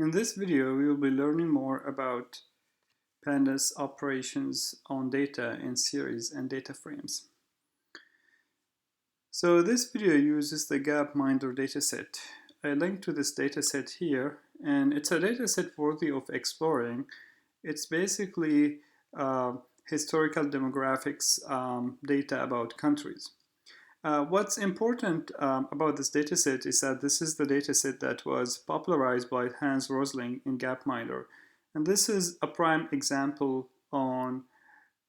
In this video, we will be learning more about pandas operations on data in series and data frames. So this video uses the Gapminder dataset. I linked to this dataset here, and it's a dataset worthy of exploring. It's basically historical demographics data about countries. What's important about this dataset is that this is the dataset that was popularized by Hans Rosling in Gapminder. And this is a prime example on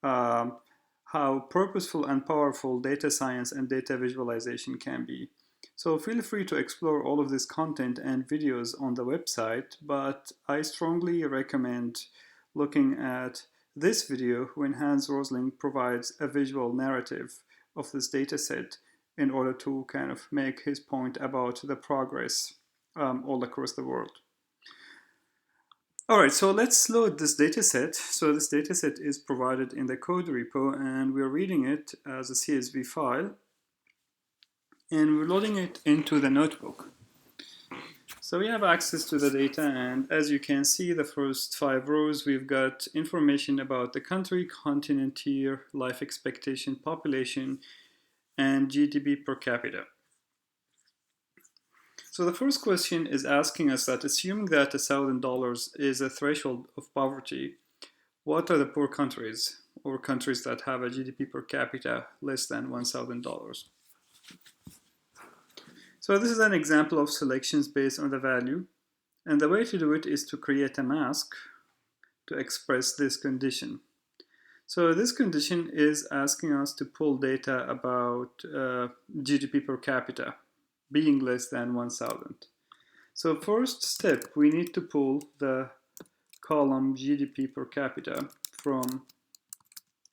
how purposeful and powerful data science and data visualization can be. So feel free to explore all of this content and videos on the website, but I strongly recommend looking at this video when Hans Rosling provides a visual narrative of this data set in order to kind of make his point about the progress all across the world. All right, so let's load this data set. So this data set is provided in the code repo, and we're reading it as a CSV file, and we're loading it into the notebook. So we have access to the data, and as you can see, the first 5 rows, we've got information about the country, continent, year, life expectation, population, and GDP per capita. So the first question is asking us that assuming that $1,000 is a threshold of poverty, what are the poor countries or countries that have a GDP per capita less than $1,000? So this is an example of selections based on the value. And the way to do it is to create a mask to express this condition. So this condition is asking us to pull data about GDP per capita being less than 1,000. So first step, we need to pull the column GDP per capita from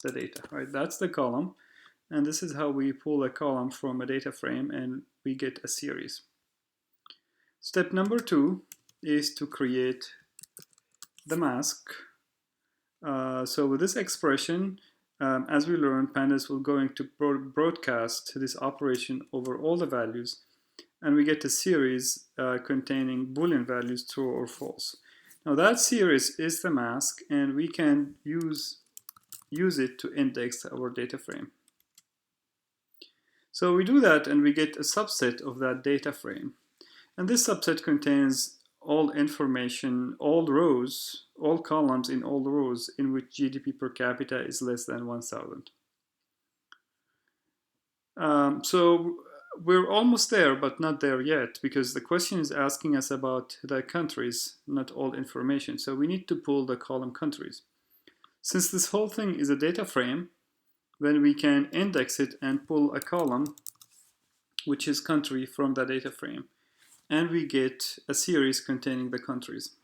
the data, right? That's the column. And this is how we pull a column from a data frame and we get a series. Step number 2 is to create the mask. So with this expression, as we learned, pandas will going to broadcast this operation over all the values, and we get a series containing Boolean values, true or false. Now that series is the mask, and we can use it to index our data frame. So we do that, and we get a subset of that data frame. And this subset contains all information, all rows, all columns in all rows in which GDP per capita is less than 1,000. So we're almost there, but not there yet, because the question is asking us about the countries, not all information. So we need to pull the column countries. Since this whole thing is a data frame, then we can index it and pull a column, which is country, from the data frame. And we get a series containing the countries.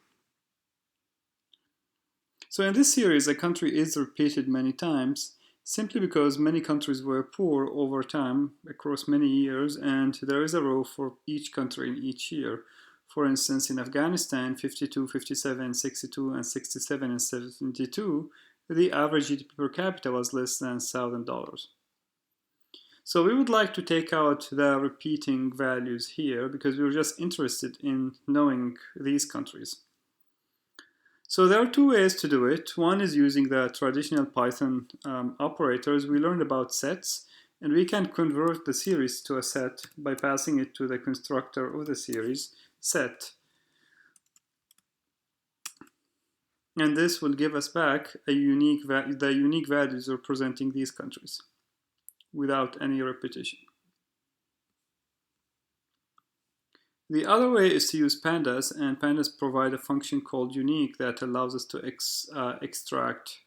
So in this series, a country is repeated many times, simply because many countries were poor over time across many years, and there is a row for each country in each year. For instance, in Afghanistan, 52, 57, 62, and 67 and 72, the average GDP per capita was less than $1,000. So we would like to take out the repeating values here because we're just interested in knowing these countries. So there are 2 ways to do it. One is using the traditional Python operators. We learned about sets, and we can convert the series to a set by passing it to the constructor of the series, set. And this will give us back the unique values representing these countries without any repetition. The other way is to use pandas, and pandas provide a function called unique that allows us to extract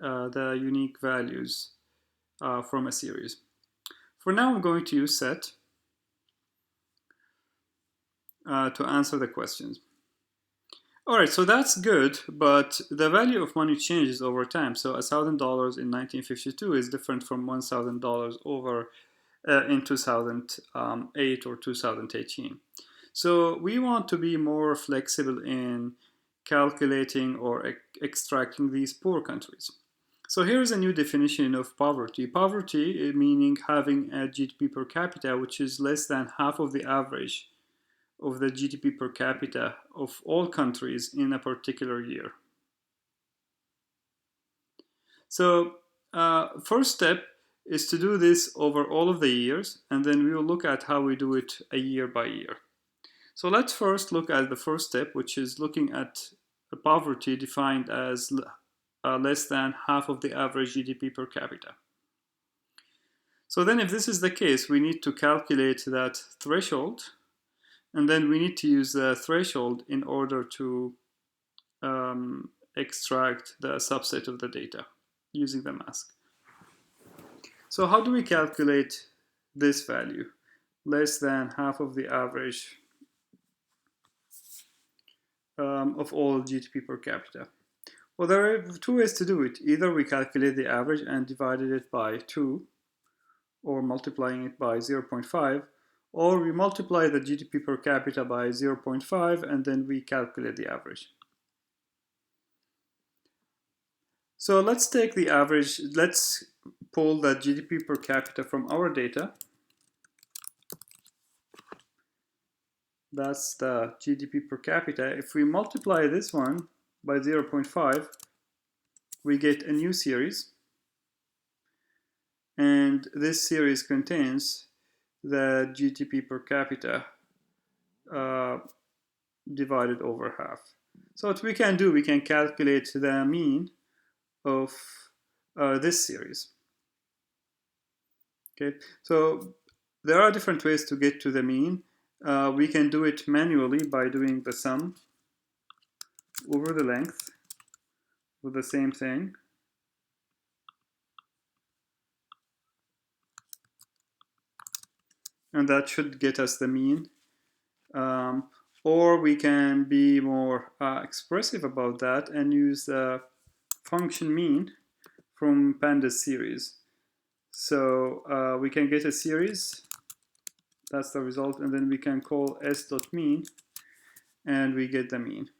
the unique values from a series. For now, I'm going to use set to answer the questions. All right, so that's good, but the value of money changes over time. So $1,000 in 1952 is different from $1,000 over in 2008 or 2018. So we want to be more flexible in calculating or extracting these poor countries. So here's a new definition of poverty. Poverty meaning having a GDP per capita which is less than half of the average of the GDP per capita of all countries in a particular year. So first step is to do this over all of the years, and then we will look at how we do it a year by year. So let's first look at the first step, which is looking at poverty defined as less than half of the average GDP per capita. So then if this is the case, we need to calculate that threshold, and then we need to use the threshold in order to extract the subset of the data using the mask. So how do we calculate this value? Less than half of the average of all GDP per capita. Well, there are two ways to do it. Either we calculate the average and divided it by 2, or multiplying it by 0.5, or we multiply the GDP per capita by 0.5 and then we calculate the average. So let's take the average, let's pull the GDP per capita from our data. That's the GDP per capita. If we multiply this one by 0.5, we get a new series. And this series contains the GDP per capita divided over half. So what we can do, we can calculate the mean of this series. Okay, so there are different ways to get to the mean. We can do it manually by doing the sum over the length with the same thing. And that should get us the mean. Or we can be more expressive about that and use the function mean from pandas series. So we can get a series, that's the result, and then we can call s.mean, and we get the mean.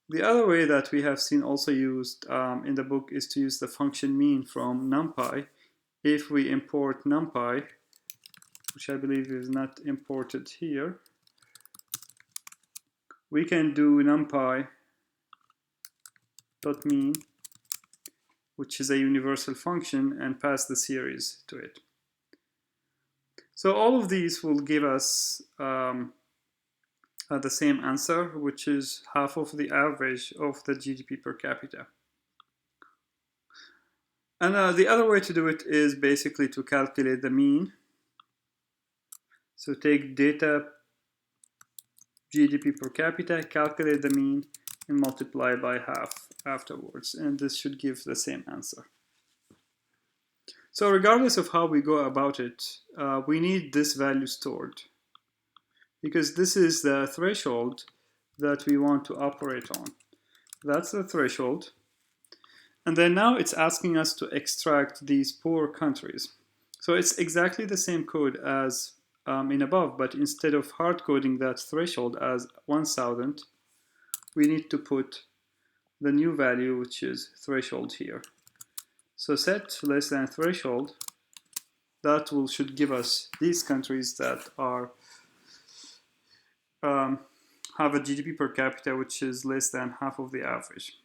The other way that we have seen also used in the book is to use the function mean from NumPy. If we import NumPy, which I believe is not imported here, we can do NumPy.mean, which is a universal function, and pass the series to it. So all of these will give us the same answer, which is half of the average of the GDP per capita. And the other way to do it is basically to calculate the mean. So take data GDP per capita, calculate the mean, and multiply by half afterwards. And this should give the same answer. So regardless of how we go about it, we need this value stored, because this is the threshold that we want to operate on. That's the threshold. And then now it's asking us to extract these poor countries. So it's exactly the same code as in above, but instead of hard coding that threshold as 1000, we need to put the new value, which is threshold here. So set less than threshold, that should give us these countries that are have a GDP per capita which is less than half of the average.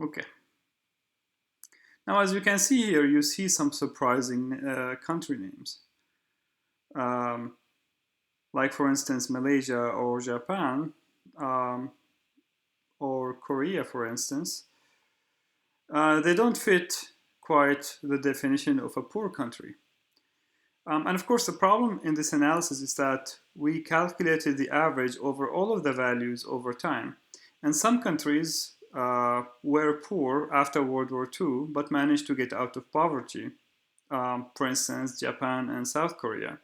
Okay. Now, as you can see here, you see some surprising country names. Like, for instance, Malaysia or Japan, or Korea, for instance. They don't fit quite the definition of a poor country. And of course, the problem in this analysis is that we calculated the average over all of the values over time. And some countries were poor after World War II, but managed to get out of poverty. For instance, Japan and South Korea.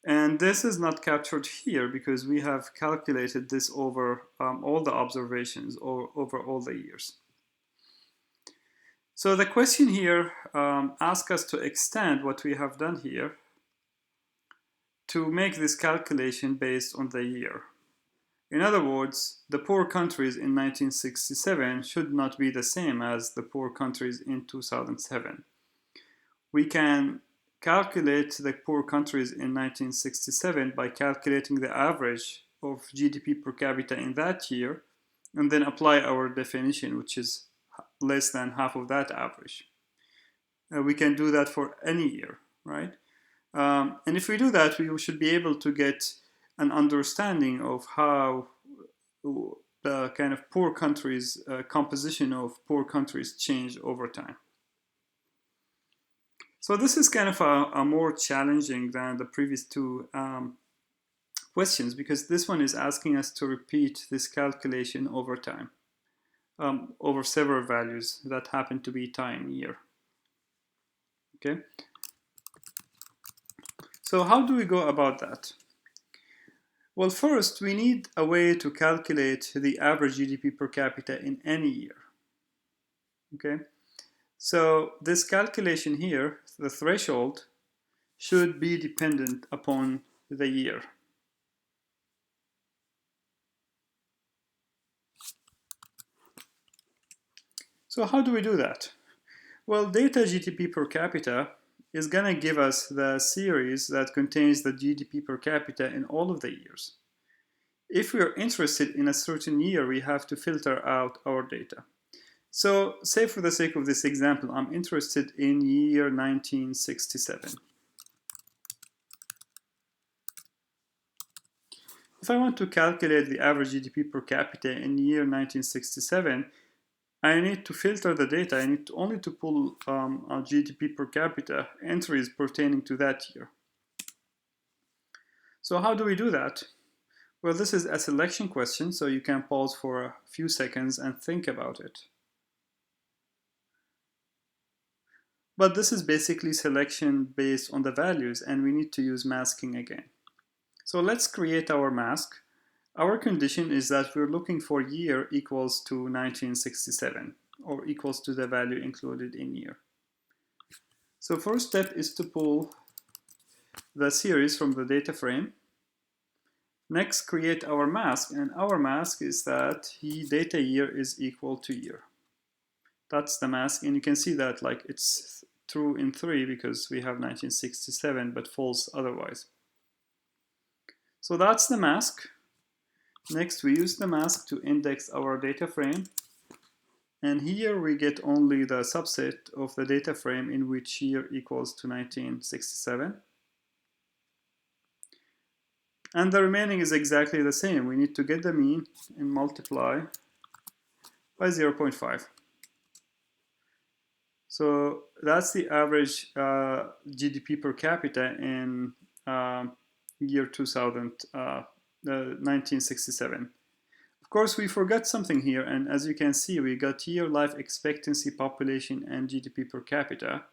And this is not captured here because we have calculated this over all the observations or over all the years. So the question here asks us to extend what we have done here to make this calculation based on the year. In other words, the poor countries in 1967 should not be the same as the poor countries in 2007. we can calculate the poor countries in 1967 by calculating the average of GDP per capita in that year, and then apply our definition, which is less than half of that average. We can do that for any year, right? And if we do that, we should be able to get an understanding of how the kind of poor countries, composition of poor countries change over time. So this is kind of a more challenging than the previous two questions, because this one is asking us to repeat this calculation over time, over several values that happen to be time, year. Okay. So how do we go about that? Well, first, we need a way to calculate the average GDP per capita in any year. Okay. So this calculation here, the threshold, should be dependent upon the year. So how do we do that? Well, data GDP per capita is going to give us the series that contains the GDP per capita in all of the years. If we are interested in a certain year, we have to filter out our data. So, say for the sake of this example, I'm interested in year 1967. If I want to calculate the average GDP per capita in year 1967, I need to filter the data. I need only to pull GDP per capita entries pertaining to that year. So how do we do that? Well, this is a selection question, so you can pause for a few seconds and think about it. But this is basically selection based on the values, and we need to use masking again. So let's create our mask. Our condition is that we're looking for year equals to 1967, or equals to the value included in year. So first step is to pull the series from the data frame. Next, create our mask, and our mask is that data year is equal to year. That's the mask, and you can see that like it's true in 3 because we have 1967, but false otherwise. So that's the mask. Next, we use the mask to index our data frame. And here we get only the subset of the data frame in which year equals to 1967. And the remaining is exactly the same. We need to get the mean and multiply by 0.5. So that's the average GDP per capita in year 1967. Of course, we forgot something here, and as you can see, we got year life expectancy, population, and GDP per capita,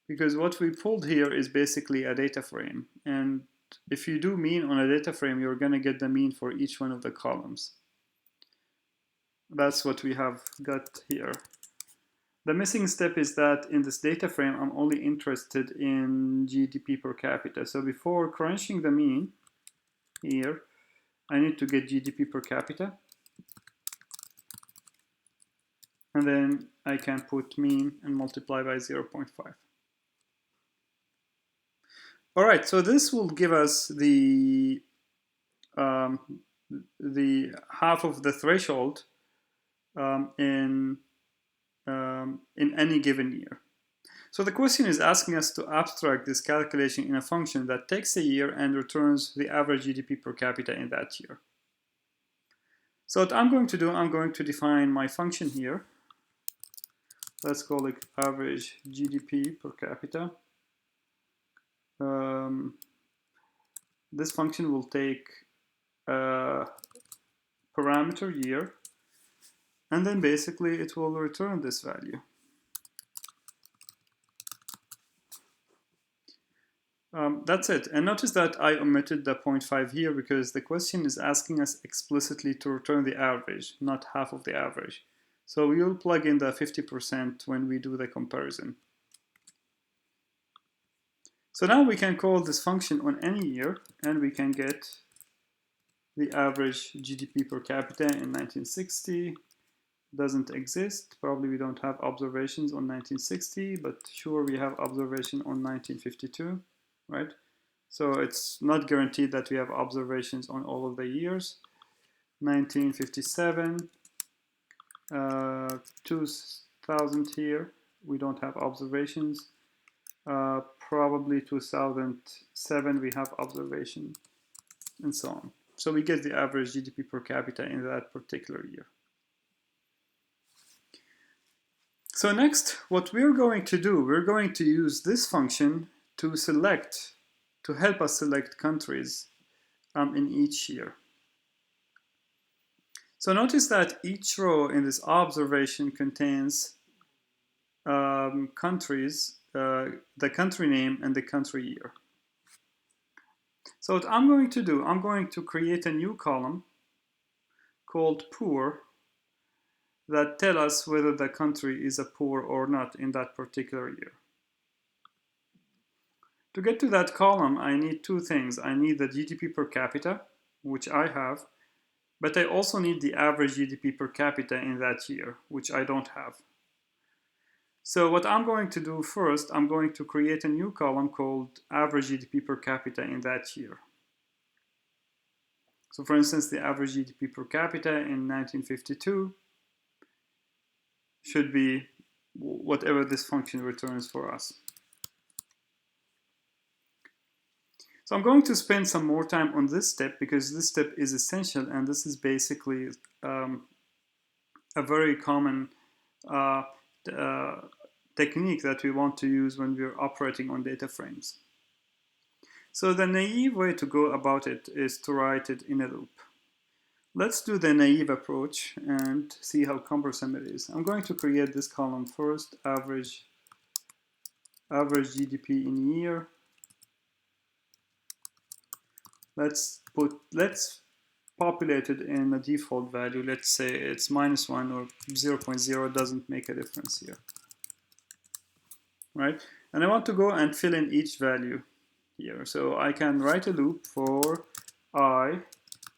because what we pulled here is basically a data frame, and if you do mean on a data frame, you're going to get the mean for each one of the columns. That's what we have got here. The missing step is that in this data frame, I'm only interested in GDP per capita. So before crunching the mean here, I need to get GDP per capita. And then I can put mean and multiply by 0.5. All right, so this will give us the half of the threshold in any given year. So the question is asking us to abstract this calculation in a function that takes a year and returns the average GDP per capita in that year. So what I'm going to do, I'm going to define my function here. Let's call it average GDP per capita. This function will take a parameter year, and then basically it will return this value. That's it. And notice that I omitted the 0.5 here because the question is asking us explicitly to return the average, not half of the average. So we will plug in the 50% when we do the comparison. So now we can call this function on any year, and we can get the average GDP per capita in 1960, doesn't exist. Probably we don't have observations on 1960, but sure we have observation on 1952, right? So it's not guaranteed that we have observations on all of the years. 1957, 2000 here, we don't have observations. Probably 2007 we have observation, and so on. So we get the average GDP per capita in that particular year. So next, what we're going to do, we're going to use this function to help us select countries in each year. So notice that each row in this observation contains countries, the country name and the country year. So what I'm going to do, I'm going to create a new column called poor that tell us whether the country is a poor or not in that particular year. To get to that column, I need two things. I need the GDP per capita, which I have, but I also need the average GDP per capita in that year, which I don't have. So what I'm going to do first, I'm going to create a new column called average GDP per capita in that year. So for instance, the average GDP per capita in 1952 should be whatever this function returns for us. So I'm going to spend some more time on this step because this step is essential, and this is basically a very common technique that we want to use when we're operating on data frames. So the naive way to go about it is to write it in a loop. Let's do the naive approach and see how cumbersome it is. I'm going to create this column first, average GDP in year. Let's populate it in a default value. Let's say it's -1 or 0.0, doesn't make a difference here. Right? And I want to go and fill in each value here. So I can write a loop for I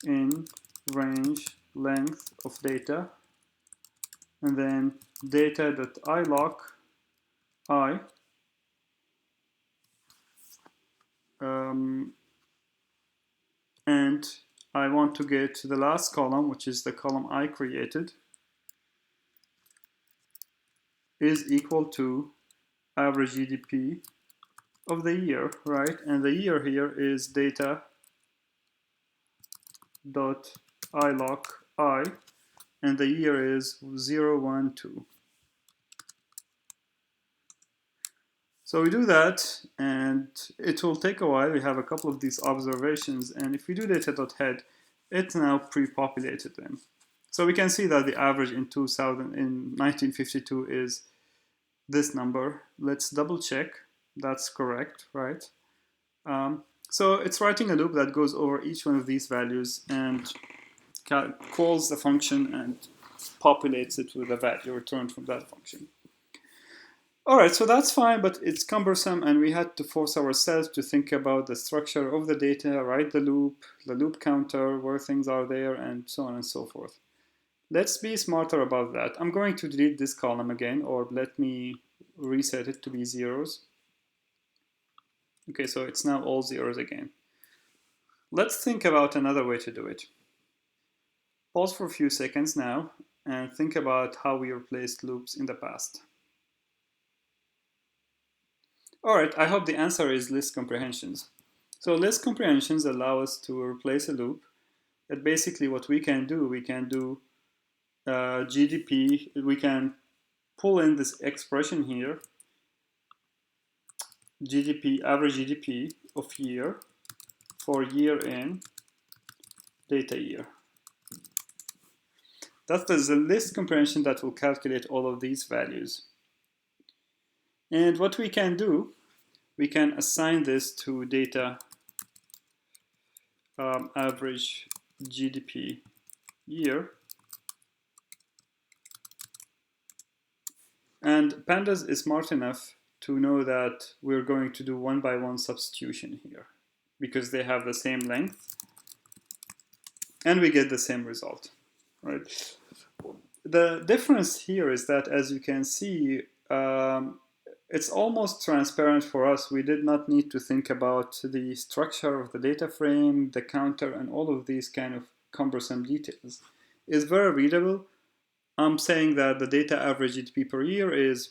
in range length of data, and then data.iloc I, and I want to get the last column, which is the column I created, is equal to average GDP of the year, right? And the year here is data.iloc I, and the year is 0, 1, 2. So we do that, and it will take a while. We have a couple of these observations, and if we do data.head, it's now pre-populated them. So we can see that the average in 1952 is this number. Let's double check. That's correct, right? So it's writing a loop that goes over each one of these values and calls the function and populates it with a value returned from that function. All right, so that's fine, but it's cumbersome, and we had to force ourselves to think about the structure of the data, write the loop counter, where things are there, and so on and so forth. Let's be smarter about that. I'm going to delete this column again, or let me reset it to be zeros. Okay, so it's now all zeros again. Let's think about another way to do it. Pause for a few seconds now and think about how we replaced loops in the past. All right, I hope the answer is list comprehensions. So list comprehensions allow us to replace a loop. And basically what we can do GDP, we can pull in this expression here, average GDP of year for year in data year. That's the list comprehension that will calculate all of these values. And what we can do, we can assign this to data average GDP year. And pandas is smart enough to know that we're going to do one-by-one substitution here because they have the same length and we get the same result, right? the difference here is that, as you can see, it's almost transparent for us. We did not need to think about the structure of the data frame, the counter, and all of these kind of cumbersome details. It's very readable. I'm saying that the data average GDP per year is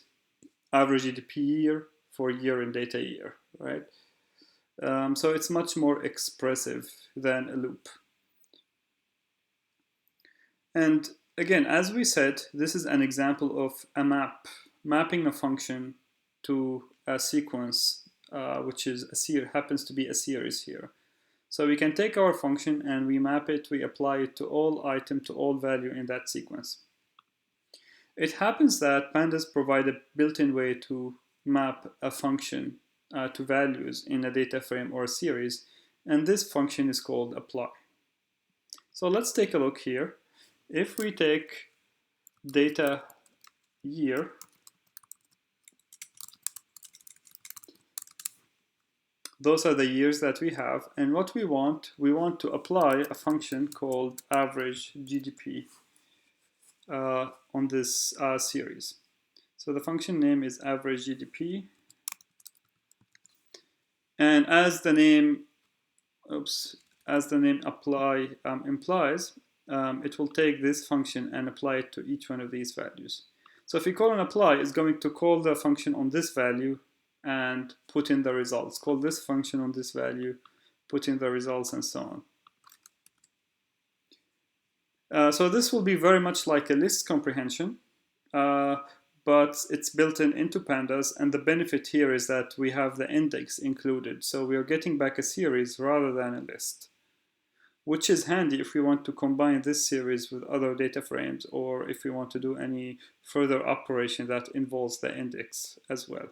average GDP year for year in data year, right? So it's much more expressive than a loop. And again, as we said, this is an example of a mapping a function to a sequence, which is happens to be a series here. So we can take our function and we map it, we apply it to all item, to all value in that sequence. It happens that pandas provide a built-in way to map a function to values in a data frame or a series, and this function is called apply. So let's take a look here. If we take data year, those are the years that we have, and what we want to apply a function called average GDP on this series. So the function name is average GDP, and as the name apply implies, it will take this function and apply it to each one of these values. So if we call an apply, it's going to call the function on this value and put in the results. Call this function on this value, put in the results, and so on. So this will be very much like a list comprehension, but it's built into pandas, and the benefit here is that we have the index included. So we are getting back a series rather than a list, which is handy if we want to combine this series with other data frames, or if we want to do any further operation that involves the index as well.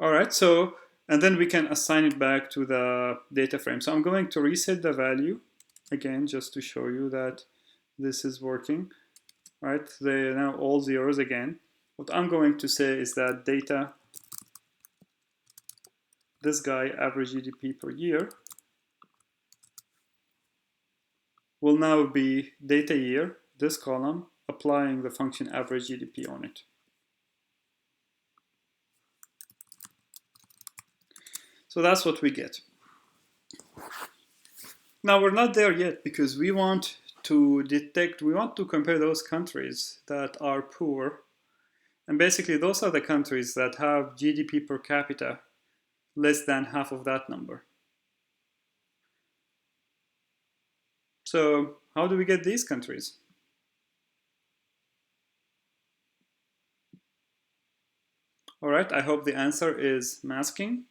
All right, so, and then we can assign it back to the data frame. So I'm going to reset the value again, just to show you that this is working. Right, they're now all zeros again. What I'm going to say is that data, this guy, average GDP per year, will now be data year, this column, applying the function average GDP on it. So that's what we get. Now we're not there yet, because we want to compare those countries that are poor. And basically those are the countries that have GDP per capita less than half of that number. So how do we get these countries? All right, I hope the answer is masking.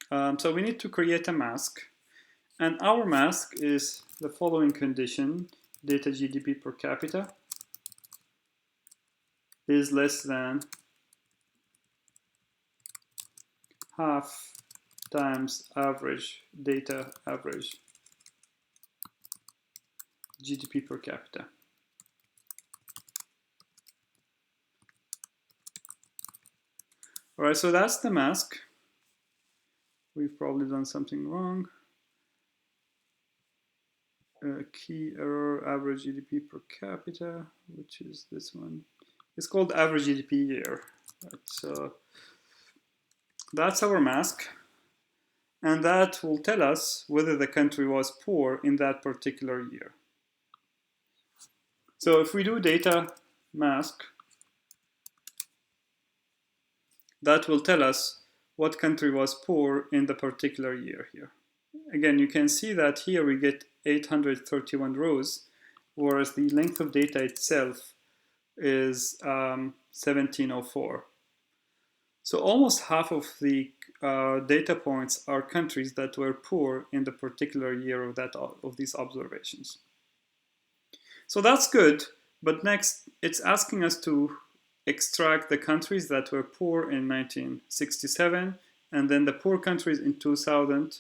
So we need to create a mask. And our mask is the following condition: data GDP per capita is less than half times average data average GDP per capita. All right, so that's the mask. We've probably done something wrong. Key error, average GDP per capita, which is this one. It's called average GDP year. Right, so that's our mask. And that will tell us whether the country was poor in that particular year. So if we do data mask, that will tell us what country was poor in the particular year here. Again, you can see that here we get 831 rows, whereas the length of data itself is 1704. So almost half of the data points are countries that were poor in the particular year of these observations. So that's good, but next it's asking us to extract the countries that were poor in 1967, and then the poor countries in 2000,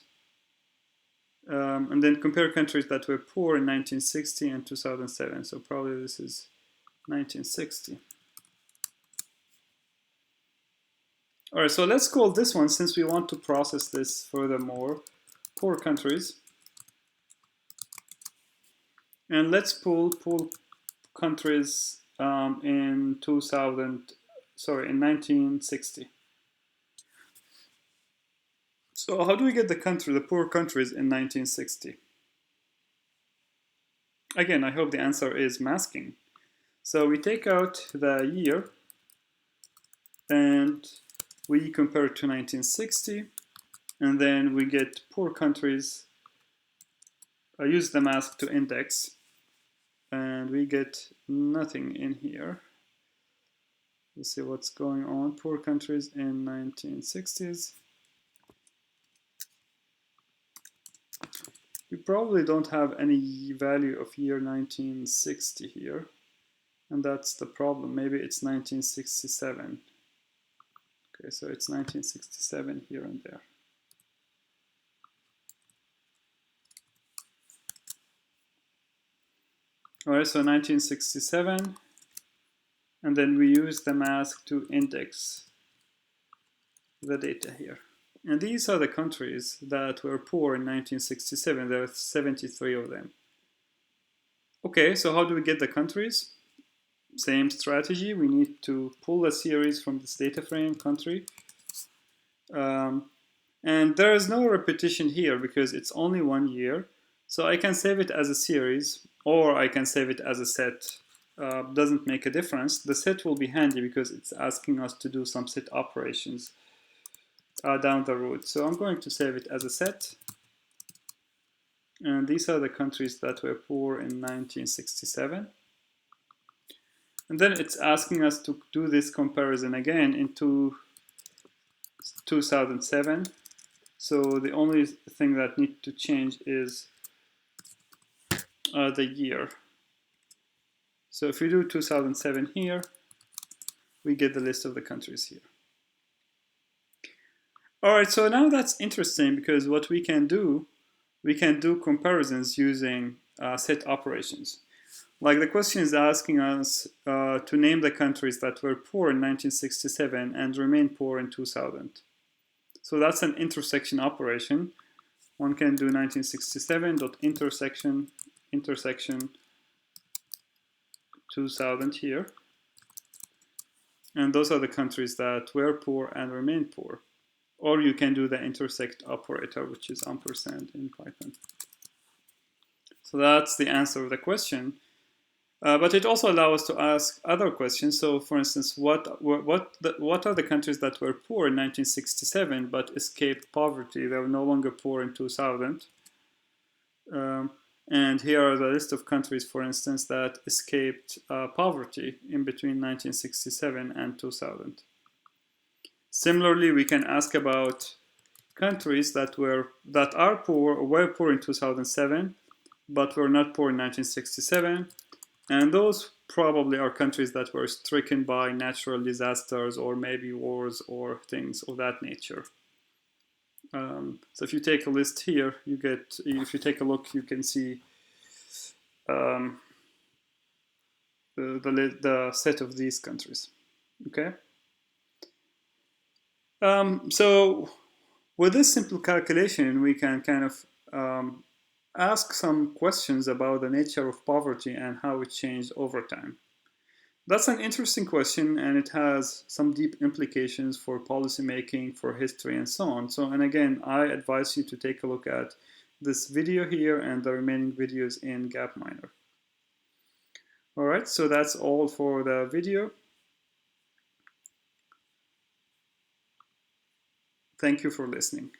and then compare countries that were poor in 1960 and 2007. So probably this is 1960. All right, so let's call this one, since we want to process this furthermore, poor countries. And let's pull countries in 1960. So how do we get the poor countries in 1960? Again, I hope the answer is masking. So we take out the year and we compare it to 1960, and then we get poor countries. I use the mask to index, and we get nothing in here. Let's see what's going on. Poor countries in 1960s. We probably don't have any value of year 1960 here, and that's the problem. Maybe it's 1967. Okay, so it's 1967 here and there. All right, so 1967, and then we use the mask to index the data here. And these are the countries that were poor in 1967. There are 73 of them. Okay, so how do we get the countries? Same strategy. We need to pull a series from this data frame country. And there is no repetition here because it's only 1 year. So I can save it as a series, or I can save it as a set. Doesn't make a difference. The set will be handy because it's asking us to do some set operations down the road. So I'm going to save it as a set. And these are the countries that were poor in 1967. And then it's asking us to do this comparison again into 2007. So the only thing that needs to change is the year. So if we do 2007 here, we get the list of the countries here. All right, so now that's interesting because what we can do comparisons using set operations. Like the question is asking us to name the countries that were poor in 1967 and remain poor in 2000. So that's an intersection operation. One can do 1967.intersection 2000 here. And those are the countries that were poor and remain poor. Or you can do the intersect operator, which is ampersand in Python. So that's the answer of the question. But it also allows us to ask other questions. So for instance, what are the countries that were poor in 1967 but escaped poverty? They were no longer poor in 2000. And here are the list of countries, for instance, that escaped poverty in between 1967 and 2000. Similarly, we can ask about countries that are poor or were poor in 2007, but were not poor in 1967. And those probably are countries that were stricken by natural disasters or maybe wars or things of that nature. So if you take a list here, if you take a look, you can see the set of these countries. Okay. So with this simple calculation, we can kind of ask some questions about the nature of poverty and how it changed over time. That's an interesting question, and it has some deep implications for policymaking, for history, and so on. So, and again, I advise you to take a look at this video here and the remaining videos in Gapminder. All right, so that's all for the video. Thank you for listening.